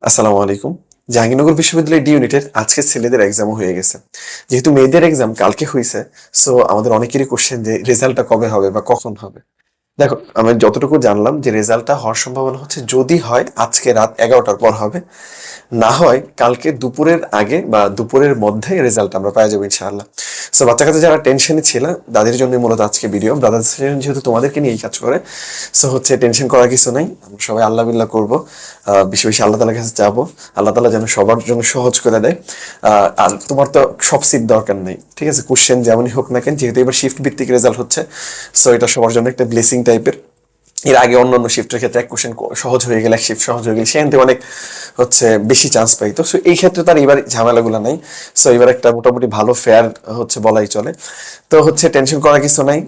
আসসালামু আলাইকুম। জাহাঙ্গীরনগর বিশ্ববিদ্যালয়ের ডি ইউনিটের আজকে ছেলেদের এক্সামও হয়ে গেছে। যেহেতু মেয়েদের এক্সাম কালকে হইছে, সো আমাদের অনেকেরই কোশ্চেন যে রেজাল্টটা কবে হবে বা কখন হবে। দেখো, আমি যতটুকু জানলাম যে রেজাল্টটা হওয়ার সম্ভাবনা হচ্ছে, যদি হয় আজকে রাত 11টার পর হবে, না হয় কালকে দুপুরের আগে বা দুপুরের মধ্যে রেজাল্ট আমরা পেয়ে যাবো ইনশাআল্লাহ। সো বাচ্চা কাচ্চা যারা টেনশনে ছিল, তাদের জন্য মূলত আজকে ভিডিও। ব্রাদার্স যেহেতু তোমাদেরকে নিয়েই কাজ করে, সো হচ্ছে টেনশন করার কিছু নাই। আমরা সবাই আল্লাহ বিল্লাহ করবো, বেশি বেশি আল্লাহ তালার কাছে যাবো। আল্লাহ তালা যেন সবার জন্য সহজ করে দেয়। আর তোমার তো সব সিট দরকার নেই, ঠিক আছে? কোশ্চেন যেমনই হোক না কেন, যেহেতু এবার শিফট ভিত্তিক রেজাল্ট হচ্ছে, সো এটা সবার জন্য একটা ব্লেসিং টাইপের। এর আগে অন্যান্য শিফটের ক্ষেত্রে এক কোশ্চেন সহজ হয়ে গেলে, এক শিফট সহজ হয়ে গেলে সেখান থেকে অনেক হচ্ছে বেশি চান্স পাইতো। সো এই ক্ষেত্রে তার এবার ঝামেলাগুলো নাই। সো এবার একটা মোটামুটি ভালো ফেয়ার হচ্ছে বলাই চলে। তো হচ্ছে টেনশন করার কিছু নাই।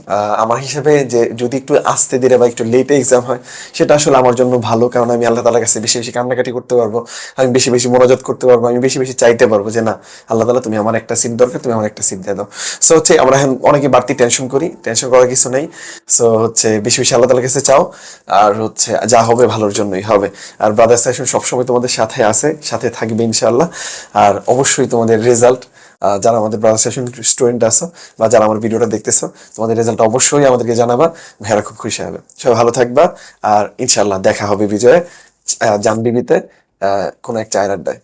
আমার হিসেবে যে যদি একটু আস্তে ধীরে বা একটু লেটে এক্সাম হয়, সেটা আসলে আমার জন্য ভালো, কারণ আমি আল্লাহ তালার কাছে বেশি বেশি কান্নাকাটি করতে পারবো, আমি বেশি বেশি মনোজাত করতে পারবো, আমি বেশি বেশি চাইতে পারবো যে না, আল্লাহ তালা তুমি আমার একটা সিট দরকার, তুমি আমার একটা সিট দিয়ে দাও। সো হচ্ছে আমরা এখন অনেকে বাড়তি টেনশন করি, টেনশন করার কিছু নেই। সো হচ্ছে বেশি বেশি আল্লাহ তালার কাছে চাও, আর হচ্ছে যা হবে ভালোর জন্যই হবে। আর ব্রাদার সেশন সবসময় তোমাদের সাথে আছে, সাথে থাকবে ইনশাআল্লাহ। আর অবশ্যই তোমাদের রেজাল্ট, যারা আমাদের ব্রাদার সেশন স্টুডেন্ট আছো বা যারা আমার ভিডিওটা দেখতেছো, তোমাদের রেজাল্ট অবশ্যই আমাদেরকে জানাবা। ভাইয়ারা খুব খুশি হবে। সবাই ভালো থাকবা। আর ইনশাআল্লাহ দেখা হবে বিজয়ে জানবিবিতে কোনো এক চায়ের আড্ডায়।